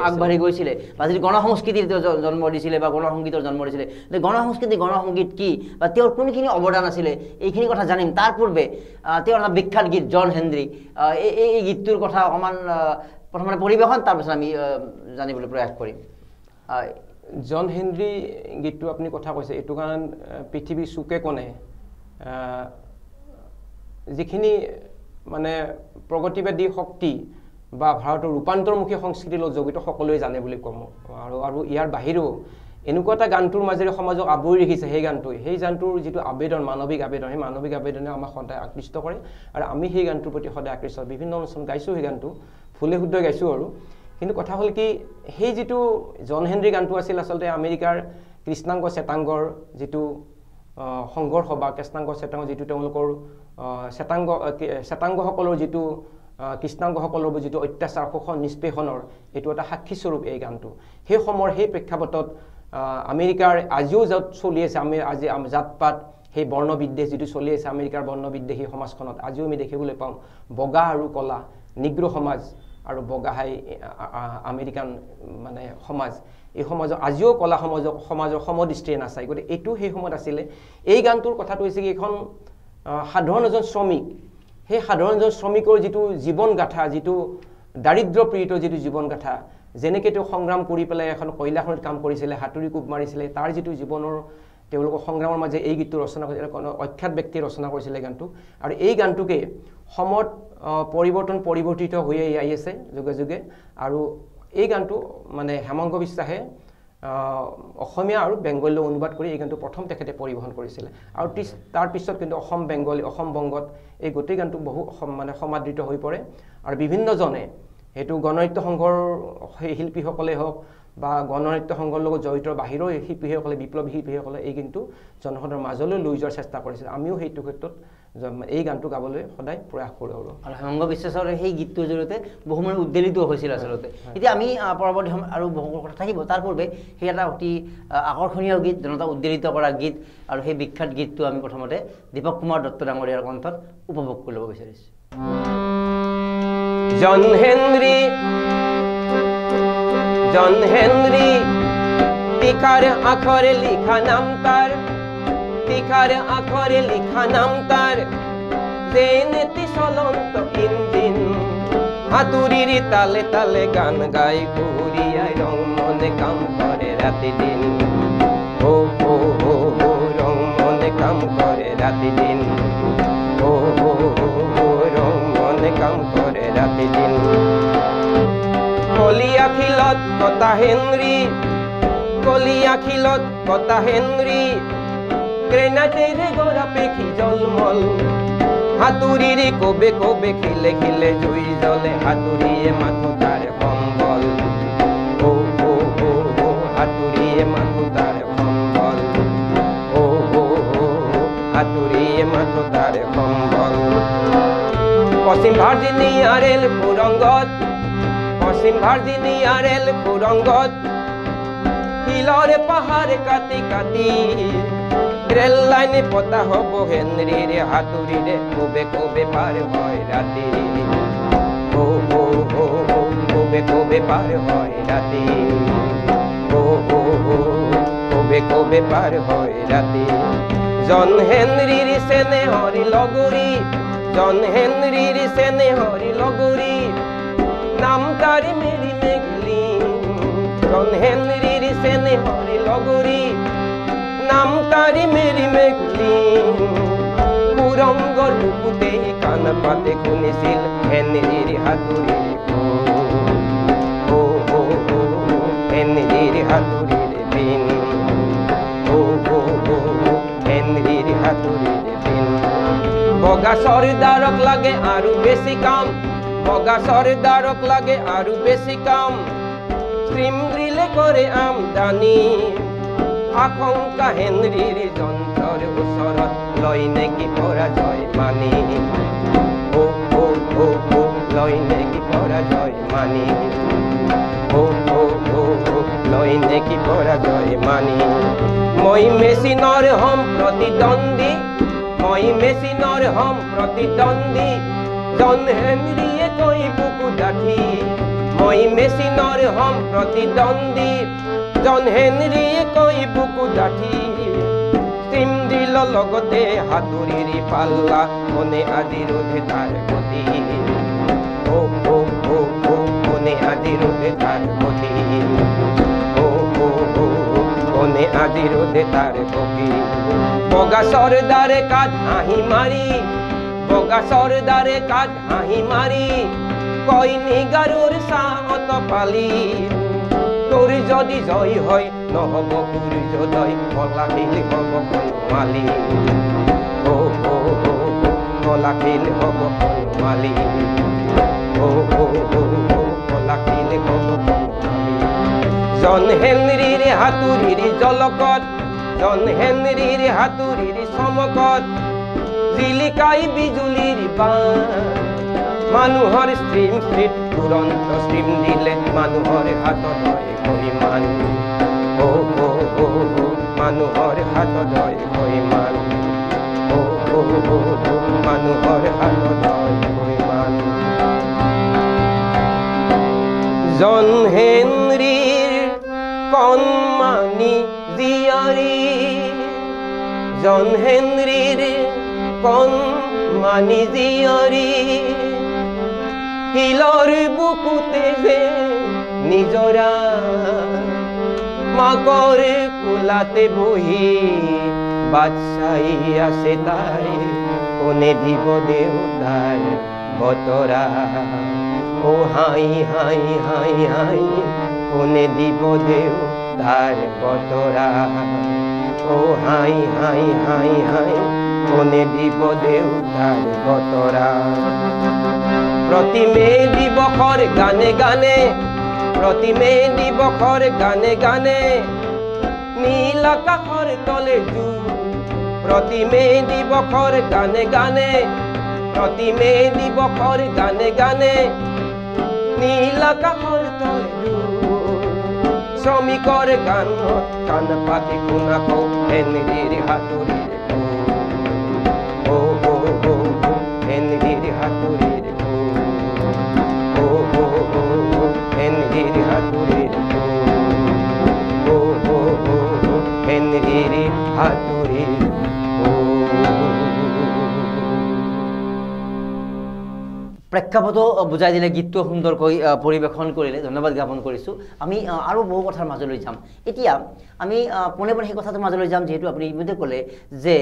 আগবাঢ়ি গৈছিলে বা যিটো গণসংস্কৃতিৰ তেওঁ জন্ম দিছিলে বা গণসংগীতৰ জন্ম দিছিলে গণসংস্কৃতি গণসংগীত কি বা তেওঁৰ কোনখিনি অৱদান আছিলে এইখিনি কথা জানিম তাৰ পূৰ্বে তেওঁৰ এটা বিখ্যাত গীত জন হেনৰি এই গীতটোৰ কথা অকণমান প্ৰথমে পৰিবেশন তাৰপিছত আমি জানিবলৈ প্ৰয়াস কৰিম জন হেনৰি গীতটো আপুনি কথা কৈছে এইটো কাৰণ পৃথিৱীৰ চুকে কোণে যিখিনি মানে প্ৰগতিবাদী শক্তি বা ভাৰতৰ ৰূপান্তৰমুখী সংস্কৃতিৰ লগত জড়িত সকলোৱে জানে বুলি ক'ম আৰু ইয়াৰ বাহিৰেও এনেকুৱা এটা গানটোৰ মাজেৰে সমাজক আৱৰি ৰাখিছে সেই গানটোৰ যিটো আবেদন মানৱিক আবেদন সেই মানৱিক আবেদনে আমাক সদায় আকৃষ্ট কৰে আৰু আমি সেই গানটোৰ প্ৰতি সদায় আকৃষ্ট বিভিন্ন অনুষ্ঠান গাইছোঁ সেই গানটো ফুলে শুদ্ধ গাইছোঁ আৰু কিন্তু কথা হ'ল কি সেই যিটো জন হেনৰি গানটো আছিল আচলতে আমেৰিকাৰ কৃষ্ণাংগ শ্বেতাংগৰ যিটো সংঘৰ্ষ বা কৃষ্ণাংগ শ্বেতাংগ যিটো তেওঁলোকৰ শ্বেতাংগসকলৰ যিটো কৃষ্ণাংগসকলৰ যিটো অত্যাচাৰ শোষণ নিষ্পেষণৰ এইটো এটা সাক্ষী স্বৰূপ এই গানটো সেই সময়ৰ সেই প্ৰেক্ষাপটত আমেৰিকাৰ আজিও য'ত চলি আছে আজি জাতপাত সেই বৰ্ণবিদ্বেষ যিটো চলি আছে আমেৰিকাৰ বৰ্ণবিদ্বেষী সমাজখনত আজিও আমি দেখিবলৈ পাওঁ বগা আৰু কলা নিগ্ৰ সমাজ আৰু বগা হাই আমেৰিকান মানে সমাজ এই সমাজৰ আজিও কলা সমাজৰ সমদৃষ্টিৰে নাচায় গতিকে এইটো সেই সময়ত আছিলে এই গানটোৰ কথাটো হৈছে কি এখন সাধাৰণ এজন শ্ৰমিক সেই সাধাৰণ এজন শ্ৰমিকৰ যিটো জীৱন গাথা যিটো দাৰিদ্ৰ পীড়িত যিটো জীৱন গাথা যেনেকৈ তেওঁ সংগ্ৰাম কৰি পেলাই এখন কয়লাখনিত কাম কৰিছিলে হাতুৰি কোব মাৰিছিলে তাৰ যিটো জীৱনৰ তেওঁলোকৰ সংগ্ৰামৰ মাজে এই গীতটো ৰচনা কৰিছিলে অখ্যাত ব্যক্তিয়ে ৰচনা কৰিছিলে গানটো আৰু এই গানটোকে সময়ত পৰিৱৰ্তিত হৈ আহি আছে যুগে যুগে আৰু এই গানটো মানে হেমাংগ বিশ্বাসে অসমীয়া আৰু বেংগলীলৈ অনুবাদ কৰি এই গানটো প্ৰথম তেখেতে পৰিৱেশন কৰিছিলে আৰু তাৰ পিছত কিন্তু অসম বেংগলী অসম বংগত এই গোটেই গানটো বহু মানে সমাদৃত হৈ পৰে আৰু বিভিন্নজনে সেইটো গণনাট্য সংঘৰ শিল্পীসকলে হওক বা গণনাট্য সংঘৰ লগত জড়িত বাহিৰৰ শিল্পীসকলে বিপ্লৱী শিল্পীসকলে এই কিন্তু জনসাধাৰণৰ মাজলৈ লৈ যোৱাৰ চেষ্টা কৰিছিল আমিও সেইটো ক্ষেত্ৰত এই গানটো গাবলৈ সদায় প্ৰয়াস কৰোঁ আৰু হেমাংগ বিশ্বাসৰ সেই গীতটোৰ জৰিয়তে বহু উদ্বেলিত হৈছিল আচলতে এতিয়া আমি পৰৱৰ্তী সময় আৰু বহু কথা থাকিব তাৰ পূৰ্বে সেই এটা অতি আকৰ্ষণীয় গীত জনতা উদ্বেলিত কৰা গীত আৰু সেই বিখ্যাত গীতটো আমি প্ৰথমতে দীপক কুমাৰ দত্ত ডাঙৰীয়াৰ কণ্ঠত উপভোগ কৰি ল'ব বিচাৰিছোঁ জন হেনৰি তীখার আখরে লিখা নাম তার, তীখার আখরে লিখা নাম তার, যে নীতি চলন্ত ইঞ্জিন। হাতুড়ির তালে তালে গান গায় ঘুরিয়ায়, রং মনে কাম করে রাতি দিন। ও ও ও ও রং মনে কাম করে রাতি দিন। ও ও ও রং মনে কাম করে রাতি দিন। কলিয়া খিলত কথা হেনরি, কলিয়া খিলত কথা হেনরি, গ্রেনাডেরে গড়া পেখি জলমল। হাতুড়ির কবে কবে খিলে খিলে জুই জলে, হাতুড়িয়ে মাথো তার কম্বল। ও ও ও ও হাতুড়িয়ে মাথো তার কম্বল। ও ও ও হাতুড়িয়ে মাথো তার কম্বল। পশ্চিম ভার্জিনিয়া রেল সুরঙ্গত, পশ্চিম ভার্জিনিয়া রেল সুরঙ্গত, হিলরে পাহাড় কাটি কাটি, রেল লাইনে পতা হব হেনরির হাতুড়িরে, কবে কবে পার হয় রাতি। ও ও ও কবে কবে পার হয় রাতি। ও ও ও কবে কবে পার হয় রাতি। জন হেনরির সেনে হরি লগরি, জন হেনরির সেনে হরি লগরি, নাম তার মেরি মেঘলি। জন হেনরির সেনে হরি লগরি, নাম তারি মেরি মেঘলি। কুরঙ্গর বুকুতে কান পাতে খুনিছিল হেনরির হাতুড়ির গুণ। ও ও ও হেনরির হাতুড়ির বিন। ও ও ও হেনরির হাতুড়ির বিন। বগা সরদারক লাগে আরো বেশি কাম, বগা সরদারক লাগে আরো বেশি কাম, স্ট্রিম ড্রিলে করে আমদানি। আশঙ্কা হেনরির যন্ত্ৰৰ ওচৰত লয় নেকি পৰাজয় মানি। ও ও ও ও লয় নেকি পৰাজয় মানি। ও ও ও ও লয় নেকি পৰাজয় মানি। মই মেচিনৰ হম প্ৰতিদ্বন্দ্বী, মই মেচিনৰ হম প্ৰতিদ্বন্দ্বী, জন হেনৰিয়ে কৈ বুকু ডাঠি। মই মেচিনৰ হম প্ৰতিদ্বন্দ্বী, জন হেনরিয়ে কৈ বুকু ডাঠি। স্ট্রিম দিল লগতে হাতুড়ির পাল্লা, মনে আজি রোধে তার গতি। ও ও ও ও মনে আজি রোধে তার গতি। ও ও ও মনে আজি রোধে তার গতি। বগা সরদারে কাজ হাঁহি মারি, বগা সরদারে কাজ হাঁহি মারি, কই নিগারুর সাহত পালি। তোর যদি জয় হয় নহব সূর্যোদয়, কলাখিল হব বনমালী। ও ও ও কলাখিল হব বনমালী। ও ও ও কলাখিল হব বনমালী। জন হেনরির হাতুড়ির জলকত, জন হেনরির হাতুড়ির সমকত, জিলিকাই বিজুলির বাণ। মানুহৰ স্ট্ৰিম ফ্লিট তুৰন্ত স্ট্ৰিম দিলে, মানুহৰ হাতত হয় অভিমান। ও ও ও ও মানুহৰ হাতত হয় অভিমান। ও ও ও ও মানুহৰ হাতত হয় অভিমান। জন হেনৰিৰ কণমানি জীয়াৰী, জন হেনৰিৰ কণমানি জীয়াৰী, হিলৰ বুকুতে যে নিজৰা, মাকৰ কোলাতে বহি বাট চাই আছে তাই, কোনে দিব দেউতাৰ বতৰা। ও হাই হাই হাই হাই, কোনে দিব দেউতাৰ বতৰা। ও হাই হাই হাই হাই, কোনে দিব দেউতাৰ বতৰা। প্ৰতি মে দিবসৰ গানে গানে, প্ৰতি মে দিবসৰ গানে গানে, নীল আকাশৰ তলে জুই। প্ৰতি মে দিবসৰ গানে গানে, প্ৰতি মে দিবসৰ গানে গানে, নীল আকাশৰ তলে জুই। শ্ৰমিকৰ গানত কাণ পাতি শুনা কওঁ হেনৰিৰ হাতুড়িৰ গুণ। ও ও ও হেনৰিৰ হাতুড়িৰ গুণ। ও ও ও হেনৰিৰ হাতুড়িৰ গুণ। ও ও ও প্ৰেক্ষাপট বুজাই দিলে, গীতটো সুন্দৰকৈ পৰিৱেশন কৰিলে, ধন্যবাদ জ্ঞাপন কৰিছোঁ। আমি আৰু বহু কথাৰ মাজলৈ যাম। এতিয়া আমি পোনে পোনে সেই কথাটোৰ মাজলৈ যাম, যিহেতু আপুনি ইতিমধ্যে ক'লে যে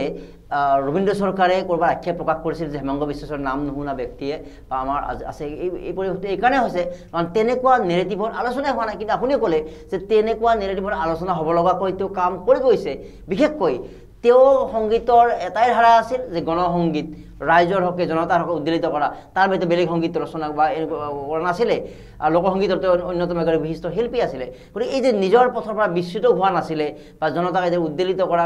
ৰবীন্দ্ৰ চৰকাৰে ক'ৰবাত আক্ষেপ প্ৰকাশ কৰিছিল যে হেমংগ বিশ্বেশ্বৰৰ নাম নুশুনা ব্যক্তিয়ে বা আমাৰ আছে এই পৰিৱেশটো এইকাৰণে হৈছে কাৰণ তেনেকুৱা নেৰেটিভৰ আলোচনাই হোৱা নাই। কিন্তু আপুনি ক'লে যে তেনেকুৱা নেৰেটিভৰ আলোচনা হ'ব লগাকৈ তেওঁ কাম কৰি গৈছে। বিশেষকৈ তেওঁ সংগীতৰ এটাই ধাৰা আছিল যে গণসংগীত, ৰাইজৰ হকে জনতাৰ হকে উদ্বেলিত কৰা, তাৰ ভিতৰত বেলেগ সংগীত ৰচনা বা এনেকুৱা কৰা নাছিলে। লোকসংগীতৰ তেওঁ অন্যতম এগৰাকী বিশিষ্ট শিল্পী আছিলে। গতিকে এই যে নিজৰ পথৰ পৰা বিচ্যুত হোৱা নাছিলে বা জনতাক এই যে উদ্বেলিত কৰা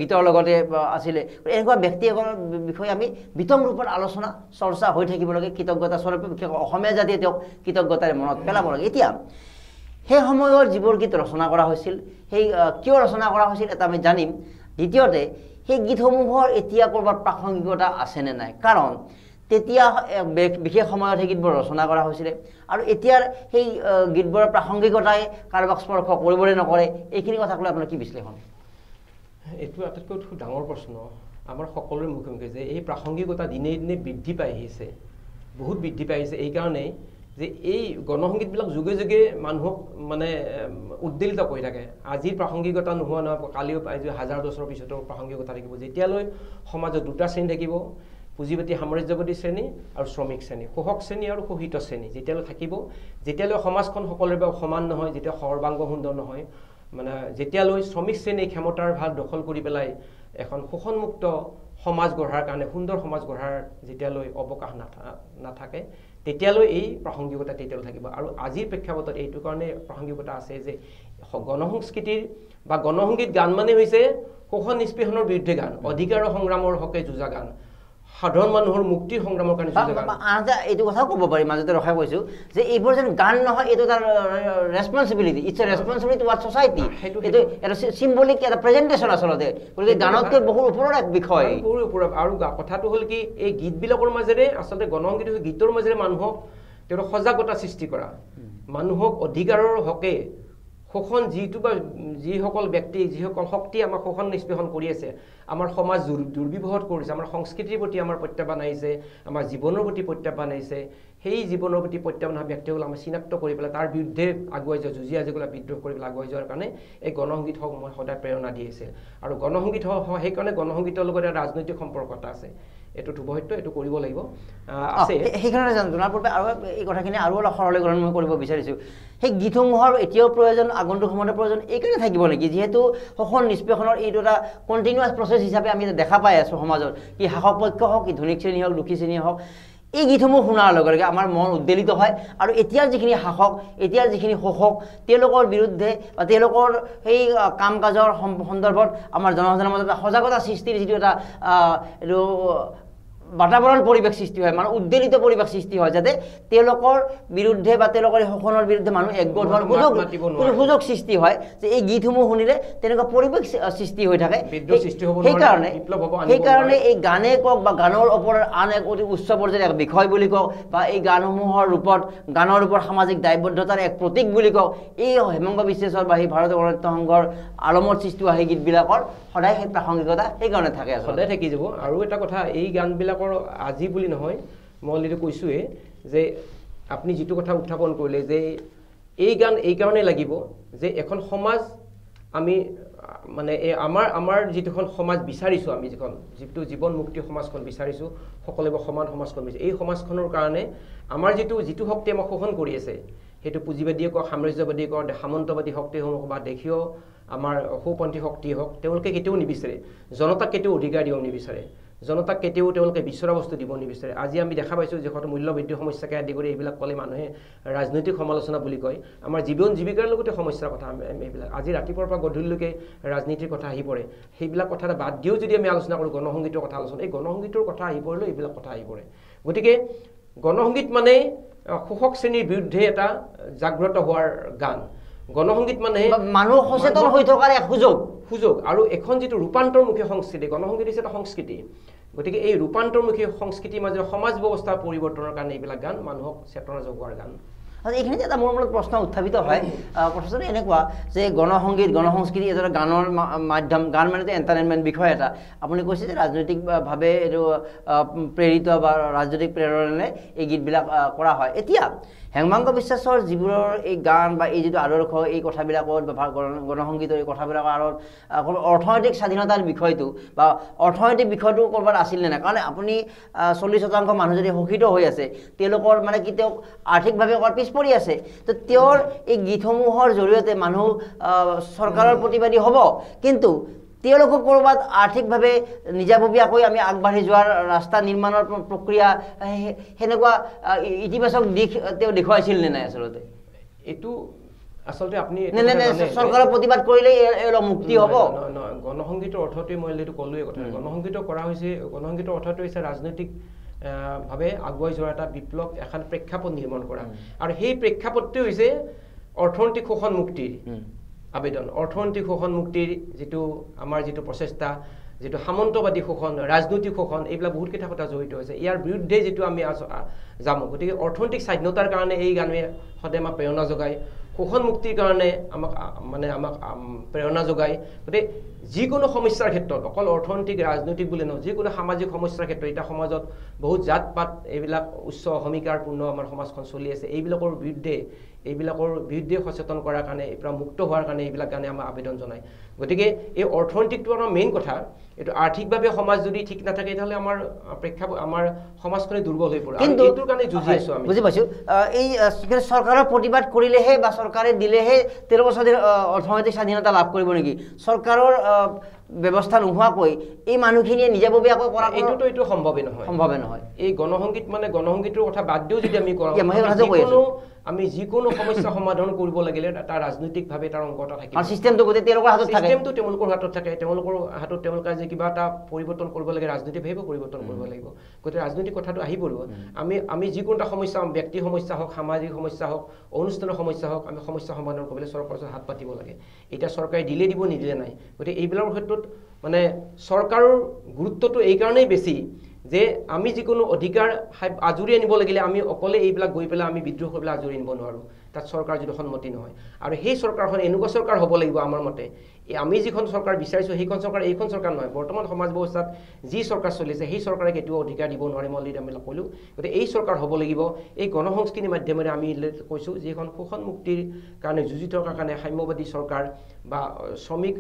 গীতৰ লগতে আছিলে, এনেকুৱা ব্যক্তি এজনৰ বিষয়ে আমি বিতং ৰূপত আলোচনা চৰ্চা হৈ থাকিব লাগে। কৃতজ্ঞতা স্বৰূপে বিশেষকৈ অসমীয়া জাতিয়ে তেওঁক কৃতজ্ঞতাৰে মনত পেলাব লাগে। এতিয়া সেই সময়ৰ যিবোৰ গীত ৰচনা কৰা হৈছিল, সেই কিয় ৰচনা কৰা হৈছিল এটা আমি জানিম। দ্বিতীয়তে সেই গীতসমূহৰ এতিয়া ক'ৰবাত প্ৰাসংগিকতা আছেনে নাই, কাৰণ তেতিয়া বিশেষ সময়ত সেই গীতবোৰ ৰচনা কৰা হৈছিলে আৰু এতিয়াৰ সেই গীতবোৰৰ প্ৰাসংগিকতাই কাৰোবাক স্পৰ্শ কৰিবনে নকৰে, এইখিনি কথাক লৈ আপোনাৰ কি বিশ্লেষণ? এইটো আটাইতকৈ খুব ডাঙৰ প্ৰশ্ন আমাৰ সকলোৰে মুখে মুখে যে এই প্ৰাসংগিকতা দিনে দিনে বৃদ্ধি পাই আহিছে, বহুত বৃদ্ধি পাই আহিছে। এইকাৰণেই যে এই গণসংগীতবিলাক যুগে যুগে মানুহক মানে উদ্বেলিত কৰি থাকে। আজিৰ প্ৰাসংগিকতা নোহোৱা নহয়, কালিও আজি 1000 বছৰৰ পিছতো প্ৰাসংগিকতা থাকিব। যেতিয়ালৈ সমাজত দুটা শ্ৰেণী থাকিব, পুঁজিবাদী সাম্ৰাজ্যবাদী শ্ৰেণী আৰু শ্ৰমিক শ্ৰেণী, শোষক শ্ৰেণী আৰু শোষিত শ্ৰেণী যেতিয়ালৈ থাকিব, যেতিয়ালৈ সমাজখন সকলোৰে বাবে সমান নহয়, যেতিয়া সৰ্বাংগ সুন্দৰ নহয়, মানে যেতিয়ালৈ শ্ৰমিক শ্ৰেণী ক্ষমতাৰ ভাগ দখল কৰি পেলাই এখন শোষণমুক্ত সমাজ গঢ়াৰ কাৰণে, সুন্দৰ সমাজ গঢ়াৰ যেতিয়ালৈ অৱকাশ নাথাকে, তেতিয়ালৈ এই প্ৰাসংগিকতা তেতিয়ালৈ থাকিব। আৰু আজিৰ প্ৰেক্ষাপটত এইটো কাৰণে প্ৰাসংগিকতা আছে যে গণসংস্কৃতিৰ বা গণসংগীত গান মানে হৈছে শোষণ নিষ্পেষণৰ বিৰুদ্ধে গান, অধিকাৰৰ সংগ্ৰামৰ হকে যুঁজা গান, সাধাৰণ মানুহৰ মুক্তিৰ সংগ্ৰামৰ কাৰণে যুঁজা গান। আনহাতে এইটো কথাও ক'ব পাৰি, মাজতে ৰখাই কৈছোঁ যে এইবোৰ যেন গান নহয়, এইটো তাৰ responsibility, it's a responsibility towards society. এইটো এটা চিম্বলিক এটা প্ৰেজেণ্টেশ্যন আচলতে, গতিকে গানতকৈ বহু ওপৰৰ এক বিষয়। বহু ওপৰত। আৰু কথাটো হ'ল কি, এই গীতবিলাকৰ মাজেৰে আচলতে গণসংগীত হৈছে গীতৰ মাজেৰে মানুহক তেওঁলোক সজাগতা সৃষ্টি কৰা, মানুহক অধিকাৰৰ হকে শোষণ যিটো বা যিসকল ব্যক্তি, যিসকল শক্তি আমাক শোষণ নিষ্পেষণ কৰি আছে, আমাৰ সমাজ দুৰ্বিবহত কৰিছে, আমাৰ সংস্কৃতিৰ প্ৰতি আমাৰ প্ৰত্যাহ্বান আহিছে, আমাৰ জীৱনৰ প্ৰতি প্ৰত্যাহ্বান আহিছে, সেই জীৱনৰ প্ৰতি প্ৰত্যাহ্বান অহা ব্যক্তিসকল আমি চিনাক্ত কৰি পেলাই তাৰ বিৰুদ্ধে আগুৱাই যোৱা, যুঁজি আজিকালি বিদ্ৰোহ কৰি পেলাই আগুৱাই যোৱাৰ কাৰণে এই গণসংগীত হওক মই সদায় প্ৰেৰণা দি আহিছে। আৰু গণসংগীত সেইকাৰণে গণসংগীতৰ লগত এটা ৰাজনৈতিক সম্পৰ্ক এটা আছে, এইটো ধ্ৰুৱসত্য, এইটো কৰিব লাগিব আছে। সেইকাৰণে জনাৰ পূৰ্বে আৰু এই কথাখিনি আৰু অলপ সৰলীকৰণ মই কৰিব বিচাৰিছোঁ। সেই গীতসমূহৰ এতিয়াও প্ৰয়োজন, আগন্তুক সময়তো প্ৰয়োজন এইকাৰণে থাকিব নেকি, যিহেতু শোষণ নিষ্পেষণৰ এইটো এটা কণ্টিনিউৱাছ প্ৰচেছ হিচাপে আমি দেখা পাই আছোঁ সমাজত, কি শাসক পক্ষ হওক, কি ধনিক শ্ৰেণী হওক, দুখী শ্ৰেণী হওক, এই গীতসমূহ শুনাৰ লগে লগে আমাৰ মন উদ্বেলিত হয়। আৰু এতিয়াৰ যিখিনি শাসক, এতিয়াৰ যিখিনি শোষক, তেওঁলোকৰ বিৰুদ্ধে বা তেওঁলোকৰ সেই কাম কাজৰ সন্দৰ্ভত আমাৰ জনসাধাৰণৰ মাজত সজাগতা সৃষ্টিৰ যিটো এটা এইটো বাতাবৰণ পৰিৱেশ সৃষ্টি হয়, মানে উদ্বেলিত পৰিৱেশ সৃষ্টি হয়, যাতে তেওঁলোকৰ বিৰুদ্ধে বা তেওঁলোকৰ শোষণৰ বিৰুদ্ধে মানুহ একগোট হোৱাৰ সুযোগ সৃষ্টি হয়, যে এই গীতসমূহ শুনিলে তেনেকুৱা পৰিৱেশ সৃষ্টি হৈ থাকে। সেইকাৰণে এই গানে কওক বা গানৰ ওপৰত আন এক অতি উচ্চ পৰ্যায়ৰ এক বিষয় বুলি কওক বা এই গানসমূহৰ ৰূপত গানৰ ওপৰত সামাজিক দায়বদ্ধতাৰ এক প্ৰতীক বুলি কওক, এই হেমংগ বিশ্বেশ্বৰ বা সেই ভাৰতীয় গণনাট্য সংঘৰ আলমত সৃষ্টি হোৱা সেই গীতবিলাকৰ সদায় সেই প্ৰাসংগিকতা সেইকাৰণে থাকে, সদায় থাকি যাব। আৰু এটা কথা, এই গানবিলাকৰ আজি বুলি নহয়, মই অলৰেডি কৈছোঁৱে যে আপুনি যিটো কথা উত্থাপন কৰিলে যে এই গান এইকাৰণে লাগিব যে এখন সমাজ আমি মানে আমাৰ যিটোখন সমাজ বিচাৰিছোঁ, আমি যিটো জীৱন মুক্তি সমাজখন বিচাৰিছোঁ, সকলোৱে সমান সমাজখন বিচাৰিছোঁ, এই সমাজখনৰ কাৰণে আমাৰ যিটো শক্তি আমাক শোষণ কৰি আছে, সেইটো পুঁজিবাদীয়ে কওক, সাম্ৰাজ্যবাদীয়ে কওক, সামন্তবাদী শক্তিসমূহ বা দেশীয় আমাৰ সোঁপন্থী শক্তি হওক, তেওঁলোকে কেতিয়াও নিবিচাৰে, জনতাক কেতিয়াও অধিকাৰ দিব নিবিচাৰে, জনতাক কেতিয়াও তেওঁলোকে বিচৰা বস্তু দিব নিবিচাৰে। আজি আমি দেখা পাইছোঁ যে মূল্যবৃদ্ধিৰ সমস্যাকে আদি কৰি এইবিলাক ক'লে মানুহে ৰাজনৈতিক সমালোচনা বুলি কয়, আমাৰ জীৱন জীৱিকাৰ লগতে সমস্যাৰ কথা এইবিলাক আজি ৰাতিপুৱাৰ পৰা গধূলিলৈকে ৰাজনীতিৰ কথা আহি পৰে। সেইবিলাক কথা বাদ দিও যদি আমি আলোচনা কৰোঁ, গণসংগীতৰ কথা আলোচনা, এই গণসংগীতৰ কথা আহি পৰিলেও এইবিলাক কথা আহি পৰে। গতিকে গণসংগীত মানে শোষক শ্ৰেণীৰ বিৰুদ্ধে এটা জাগ্ৰত হোৱাৰ গান, গণসংগীত মানে মানুহ সচেতন হৈ থকাৰ এক সুযোগ আৰু এখন যিটো ৰূপান্তৰমুখী সংস্কৃতি, গণসংগীত হৈছে এটা সংস্কৃতি, গতিকে এই ৰূপান্তৰমুখী সংস্কৃতিৰ মাজেৰে সমাজ ব্যৱস্থাৰ পৰিৱৰ্তনৰ কাৰণে এইবিলাক গান মানুহক চেতনা জগোৱাৰ গান। এইখিনিতে এটা মোৰ মনত প্ৰশ্ন উত্থাপিত হয় প্ৰশ্নটো এনেকুৱা যে গণসংগীত গণসংস্কৃতি এটা গানৰ মাধ্যম গান মানে এণ্টাৰটেইনমেণ্ট বিষয় এটা আপুনি কৈছে যে ৰাজনৈতিকভাৱে এইটো প্ৰেৰিত বা ৰাজনৈতিক প্ৰেৰণেৰে এই গীতবিলাক কৰা হয় এতিয়া হেমাংগ বিশ্বাসৰ যিবোৰৰ এই গান বা এই যিটো আদৰ্শ এই কথাবিলাকত বা গণসংগীতৰ এই কথাবিলাকৰ আঁৰত অৰ্থনৈতিক স্বাধীনতাৰ বিষয়টো বা অৰ্থনৈতিক বিষয়টো ক'ৰবাত আছিল নে নাই কাৰণ আপুনি 40% মানুহ যদি শোষিত হৈ আছে তেওঁলোকৰ মানে কি তেওঁক আৰ্থিকভাৱে অকল পিছ পৰি আছে তো তেওঁৰ এই গীতসমূহৰ জৰিয়তে মানুহ চৰকাৰৰ প্ৰতিবাদী হ'ব কিন্তু তেওঁলোকক ক'ৰবাত আৰ্থিকভাৱে নিজাববীয়াকৈ আমি আগবাঢ়ি যোৱাৰ ৰাস্তা নিৰ্মাণৰ প্ৰক্ৰিয়া সেনেকুৱা ইতিবাচক দিশ তেওঁ দেখুৱাইছিল নে নাই আচলতে এইটো আচলতে আপুনি চৰকাৰৰ প্ৰতিবাদ কৰিলেই মুক্তি হ'ব গণসংগীতৰ অৰ্থটোৱে মই এইটো ক'লোৱেই কথা গণসংগীত কৰা হৈছে গণসংগীতৰ অৰ্থটো হৈছে ৰাজনৈতিক ভাৱে আগুৱাই যোৱাৰ এটা বিপ্লৱ এখন প্ৰেক্ষাপট নিৰ্মাণ কৰা আৰু সেই প্ৰেক্ষাপটটো হৈছে অৰ্থনৈতিক শোষণ মুক্তিৰ আবেদন অৰ্থনৈতিক শোষণ মুক্তিৰ যিটো আমাৰ যিটো প্ৰচেষ্টা যেটো সামন্তবাদী শোষণ ৰাজনৈতিক শোষণ এইবিলাক বহুত কেইটা কথা জড়িত আছে ইয়াৰ বিৰুদ্ধে যেটো আমি যাম গতিকে অৰ্থনৈতিক স্বাধীনতাৰ কাৰণে এই গানে সদায় আমাক প্ৰেৰণা যোগায় শোষণ মুক্তিৰ কাৰণে আমাক প্ৰেৰণা যোগায় গতিকে যিকোনো সমস্যাৰ ক্ষেত্ৰত অকল অৰ্থনৈতিক ৰাজনৈতিক বুলি নহয় যিকোনো সামাজিক সমস্যাৰ ক্ষেত্ৰত এটা সমাজত বহুত জাত পাত এইবিলাক উচ্চ অহমিকাৰপূৰ্ণ আমাৰ সমাজখন চলি আছে এইবিলাকৰ বিৰুদ্ধে সচেতন কৰাৰ কাৰণে এই পৰা মুক্ত হোৱাৰ কাৰণে এইবিলাক গানে আমাৰ আবেদন জনায় গতিকে এই অৰ্থনৈতিকটো আমাৰ মেইন কথা এইটো আৰ্থিকভাৱে সমাজ যদি ঠিক নাথাকে তেতিয়াহ'লে আমাৰ সমাজখনে দুৰ্বল হৈ পৰে কিন্তু এইটোৰ কাৰণে যুঁজি আছো আমি বুজি পাইছো এই চৰকাৰৰ প্ৰতিবাদ কৰিলেহে বা চৰকাৰে দিলেহে তেওঁলোকৰ অৰ্থনৈতিক স্বাধীনতা লাভ কৰিব নেকি চৰকাৰৰ ব্যৱস্থা নোহোৱাকৈ এই মানুহখিনিয়ে নিজাববীয়াকৈ কৰা এইটো সম্ভৱে নহয় এই গণসংগীতৰ কথা বাদ দিও যদি আমি কৰোঁ আমি যিকোনো সমস্যা সমাধান কৰিব লাগিলে এটা ৰাজনৈতিকভাৱে তাৰ অংক এটা থাকিব সিস্টেমটো গোটেই তেওঁলোকৰ হাতত থাকে সিস্টেমটো তেওঁলোকৰ হাতত থাকে তেওঁলোকৰ হাতত তেওঁলোকে যে কিবা এটা পৰিৱৰ্তন কৰিব লাগে ৰাজনৈতিকভাৱে পৰিৱৰ্তন কৰিব লাগিব গতিকে ৰাজনৈতিক কথাটো আহি পৰিব আমি যিকোনো এটা সমস্যা ব্যক্তি সমস্যা হওক সামাজিক সমস্যা হওক অনুষ্ঠানৰ সমস্যা হওক আমি সমস্যা সমাধান কৰিবলৈ চৰকাৰৰ হাত পাতিব লাগে এতিয়া চৰকাৰে দিলে দিব নিদিলে নাই গতিকে এইবিলাকৰ ক্ষেত্ৰত মানে চৰকাৰৰ গুৰুত্বটো এই কাৰণেই বেছি যে আমি যিকোনো অধিকাৰ আজুৰি আনিব লাগিলে আমি অকলে এইবিলাক গৈ পেলাই আমি বিদ্ৰোহ কৰিবলৈ আজুৰি আনিব নোৱাৰোঁ তাত চৰকাৰ যিটো সন্মতি নহয় আৰু সেই চৰকাৰখন এনেকুৱা চৰকাৰ হ'ব লাগিব আমাৰ মতে আমি যিখন চৰকাৰ বিচাৰিছোঁ সেইখন চৰকাৰ এইখন চৰকাৰ নহয় বৰ্তমান সমাজ ব্যৱস্থাত যি চৰকাৰ চলিছে সেই চৰকাৰে কেতিয়াও অধিকাৰ দিব নোৱাৰে মই আমি ক'লোঁ গতিকে এই চৰকাৰ হ'ব লাগিব এই গণসংস্কৃতিৰ মাধ্যমেৰে আমি কৈছোঁ যিখন শোষণ মুক্তিৰ কাৰণে যুঁজি থকাৰ কাৰণে সাম্যবাদী চৰকাৰ বা শ্ৰমিক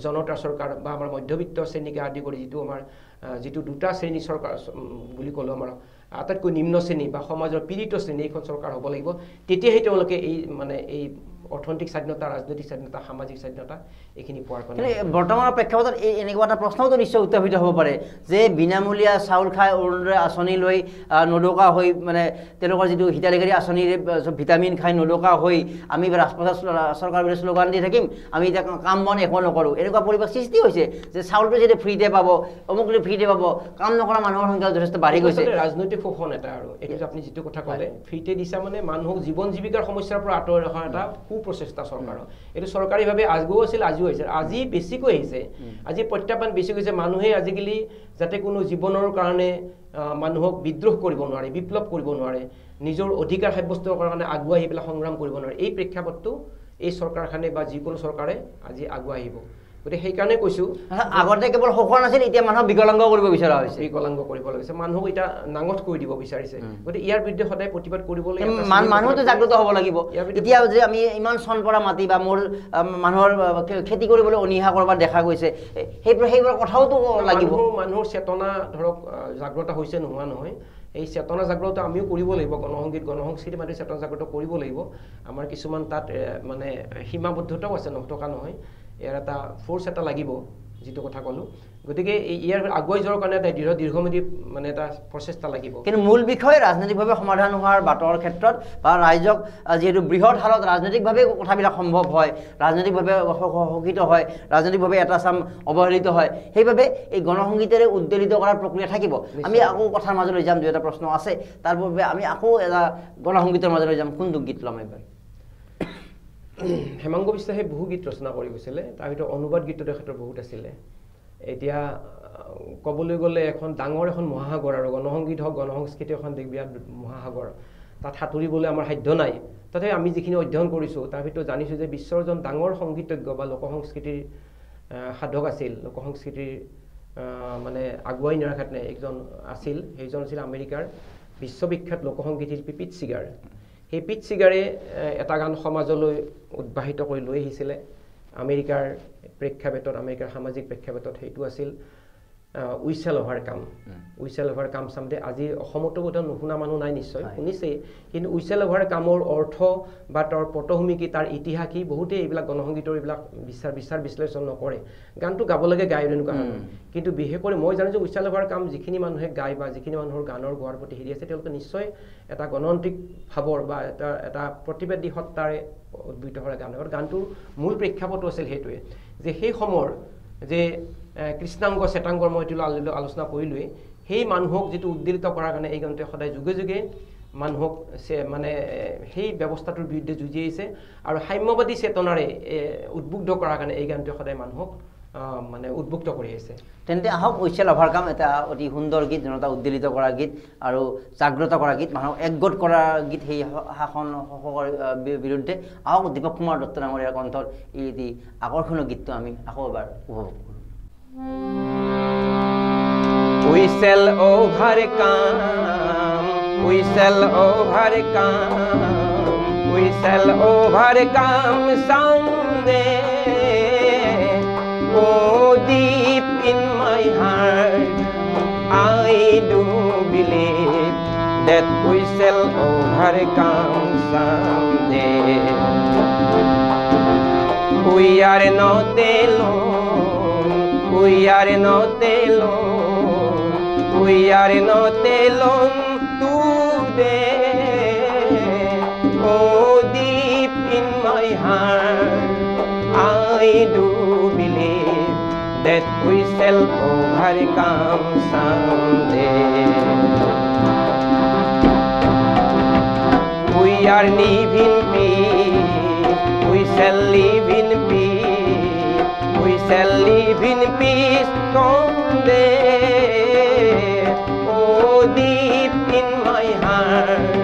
জনতাৰ চৰকাৰ বা আমাৰ মধ্যবিত্ত শ্ৰেণীকে আদি কৰি যিটো দুটা শ্ৰেণী চৰকাৰ বুলি ক'লোঁ আমাৰ আটাইতকৈ নিম্ন শ্ৰেণী বা সমাজৰ পীড়িত শ্ৰেণী এইখন চৰকাৰ হ'ব লাগিব তেতিয়াহে তেওঁলোকে এই অৰ্থনৈতিক স্বাধীনতা ৰাজনৈতিক স্বাধীনতা সামাজিক স্বাধীনতা এইখিনি পোৱাৰ কাৰণে বৰ্তমানৰ প্ৰেক্ষাপটত এনেকুৱা এটা প্ৰশ্নটো নিশ্চয় উত্থাপিত হ'ব পাৰে যে বিনামূলীয়া চাউল খাই অৰুণোদয় আঁচনি লৈ নডকা হৈ মানে তেওঁলোকৰ যিটো হিতাধিকাৰী আঁচনিৰে ভিটামিন খাই নডকা হৈ আমি ৰাজপথত চৰকাৰৰ বিৰুদ্ধে শ্লোগান দি থাকিম আমি এতিয়া কাম বন একো নকৰোঁ এনেকুৱা পৰিৱেশ সৃষ্টি হৈছে যে চাউলটো যদি ফ্ৰীতে পাব অমুক ফ্ৰীতে পাব কাম নকৰা মানুহৰ সংখ্যা যথেষ্ট বাঢ়ি গৈছে ৰাজনৈতিক শোষণ এটা আৰু এইটো আপুনি যিটো কথা ক'লে ফ্ৰীতে দিছা মানে মানুহক জীৱন জীৱিকাৰ সমস্যাৰ পৰা আঁতৰাই ৰখাৰ এটা প্ৰচেষ্টা চৰকাৰৰ এইটো চৰকাৰীভাৱে আগেও আছিল আজিও হৈছে আজি বেছিকৈ আহিছে আজি প্ৰত্যাহ্বান বেছি হৈছে মানুহে আজিকালি যাতে কোনো জীৱনৰ কাৰণে মানুহক বিদ্ৰোহ কৰিব নোৱাৰে বিপ্লৱ কৰিব নোৱাৰে নিজৰ অধিকাৰ সাব্যস্ত কৰাৰ কাৰণে আগুৱাই আহি পেলাই সংগ্ৰাম কৰিব নোৱাৰে এই প্ৰেক্ষাপটটো এই চৰকাৰখনে বা যিকোনো চৰকাৰে আজি আগুৱাই আহিব গতিকে সেইকাৰণে কৈছোঁ আগতে কেৱল শোষণ আছিল এতিয়া মানুহক বিকলাংগ কৰিব বিচৰা হৈছে বিকলাংগ কৰিব লাগিছে মানুহক এতিয়া নাঙঠ কৰি দিব বিচাৰিছে গতিকে ইয়াৰ বিৰুদ্ধে সদায় প্ৰতিবাদ কৰিব লাগিব মানুহতো জাগ্ৰত হ'ব লাগিব এতিয়া যে আমি ইমান চন পৰা মাটি বা মোৰ মানুহৰ খেতি কৰিবলৈ অনীহা কৰবাত দেখা গৈছে সেইবোৰ কথাওতো লাগিব মানুহৰ চেতনা ধৰক জাগ্ৰত হৈছে নোহোৱা নহয় এই চেতনা জাগ্ৰত আমিও কৰিব লাগিব গণসংস্কৃতিৰ মাজত চেতনা জাগ্ৰত কৰিব লাগিব আমাৰ কিছুমান তাত মানে সীমাবদ্ধতাও আছে নথকা নহয় ইয়াৰ এটা ফ'ৰ্চ এটা লাগিব যিটো কথা ক'লোঁ গতিকে ইয়াৰ আগুৱাই যোৱাৰ কাৰণে এটা দীৰ্ঘম্যাদী মানে এটা প্ৰচেষ্টা লাগিব কিন্তু মূল বিষয় ৰাজনৈতিকভাৱে সমাধান হোৱাৰ বাটৰ ক্ষেত্ৰত বা ৰাইজক যিহেতু বৃহৎ হাৰত ৰাজনৈতিকভাৱে কথাবিলাক সম্ভৱ হয় ৰাজনৈতিকভাৱে শোষিত হয় ৰাজনৈতিকভাৱে এটা চাম অৱহেলিত হয় সেইবাবে এই গণসংগীতেৰে উদ্বেলিত কৰাৰ প্ৰক্ৰিয়া থাকিব আমি আকৌ কথাৰ মাজলৈ যাম এটা প্ৰশ্ন আছে তাৰ বাবে আমি আকৌ এটা গণসংগীতৰ মাজলৈ যাম কোনটো গীত ল'ম এইবাৰ হেমাংগ বিশ্বাসে বহু গীত ৰচনা কৰি গৈছিলে তাৰ ভিতৰত অনুবাদ গীতৰ ক্ষেত্ৰত বহুত আছিলে এতিয়া ক'বলৈ গ'লে এখন ডাঙৰ এখন মহাসাগৰ আৰু গণসংগীত হওক গণসংস্কৃতি এখন বিৰাট মহাসাগৰ তাত সাঁতুৰিবলৈ আমাৰ সাধ্য নাই তথাপি আমি যিখিনি অধ্যয়ন কৰিছোঁ তাৰ ভিতৰত জানিছোঁ যে বিশ্বৰ এজন ডাঙৰ সংগীতজ্ঞ বা লোকসংস্কৃতিৰ সাধক আছিল লোকসংস্কৃতিৰ মানে আগুৱাই নিয়াৰ কাৰণে একজন আছিল সেইজন আছিল আমেৰিকাৰ বিশ্ববিখ্যাত লোকসংগীত শিল্পী পিট চিগাৰ সেই পিট চিগাৰে এটা গান সমাজলৈ উদ্বাহিত কৰি লৈ আহিছিলে আমেৰিকাৰ প্ৰেক্ষাপটত আমেৰিকাৰ সামাজিক প্ৰেক্ষাপটত সেইটো আছিল উই শ্যাল ওভাৰকাম উই শ্যাল ওভাৰকাম সামডে আজি অসমতো বোধহয় নুশুনা মানুহ নাই নিশ্চয় শুনিছে কিন্তু উই শ্যাল ওভাৰকামৰ অৰ্থ বা তাৰ পটভূমি কি তাৰ ইতিহাস কি বহুতে এইবিলাক গণসংগীতৰ এইবিলাক বিচাৰ বিশ্লেষণ নকৰে গানটো গাব লাগে গায় এনেকুৱা কিন্তু বিশেষ কৰি মই জানো যে উই শ্যাল ওভাৰকাম যিখিনি মানুহে গায় বা যিখিনি মানুহৰ গানৰ গোৱাৰ প্ৰতি হেৰি আছে তেওঁলোকে নিশ্চয় এটা গণতান্ত্ৰিক ভাৱৰ বা এটা প্ৰতিবাদী সত্তাৰে উদ্ভূত হোৱা গান গানটোৰ মূল প্ৰেক্ষাপটটো আছিল সেইটোৱে যে সেই সময়ৰ যে কৃষ্ণাংগ শ্বেতাংগৰ মই এইটো আলোচনা কৰিলোৱেই সেই মানুহক যিটো উদ্দীলিত কৰাৰ কাৰণে এই গানটোৱে সদায় যুগে যুগে মানুহক মানে সেই ব্যৱস্থাটোৰ বিৰুদ্ধে যুঁজি আহিছে আৰু সাম্যবাদী চেতনাৰে উদ্বুদ্ধ কৰাৰ কাৰণে এই গানটোৱে সদায় মানুহক মানে উদ্বুদ্ধ কৰি আহিছে তেন্তে আহক উই শ্যাল ওভাৰকাম এটা অতি সুন্দৰ গীত জনতা উদ্দীলিত কৰা গীত আৰু জাগ্ৰত কৰা গীত মানুহক একগোট কৰা গীত সেই শাসন বিৰুদ্ধে আহক দীপক কুমাৰ দত্ত ডাঙৰীয়াৰ কণ্ঠত এই এটি আকৰ্ষণীয় গীতটো আমি আকৌ এবাৰ উপভোগ কৰোঁ We shall overcome, we shall overcome, we shall overcome someday. Oh, deep in my heart, I do believe that we shall overcome someday. We are not alone, we are not alone. We are not alone today. Oh, deep in my heart, I do believe that we shall overcome someday. We are living peace, we shall live in peace, we shall live in peace someday. Deep in my heart,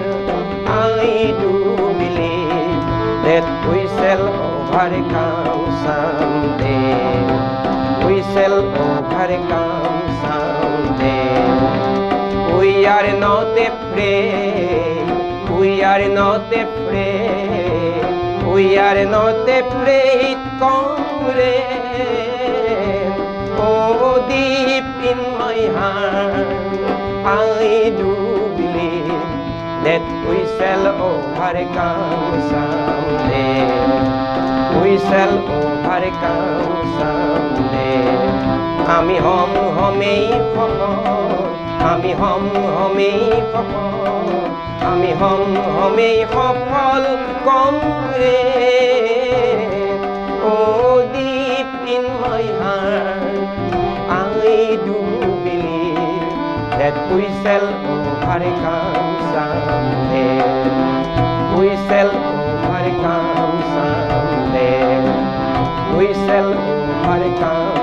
I do believe that we shall overcome someday. We shall overcome someday. We are not afraid, we are not afraid, we are not afraid, comrade. Oh, deep in my heart, I do believe that we shall overcome someday. We shall overcome someday. Ami hom homei hopon, ami hom homei hopon, ami hom homei hopol comrade. Oh, deep in my heart, I do believe that we shall overcome someday. We shall overcome someday. We shall overcome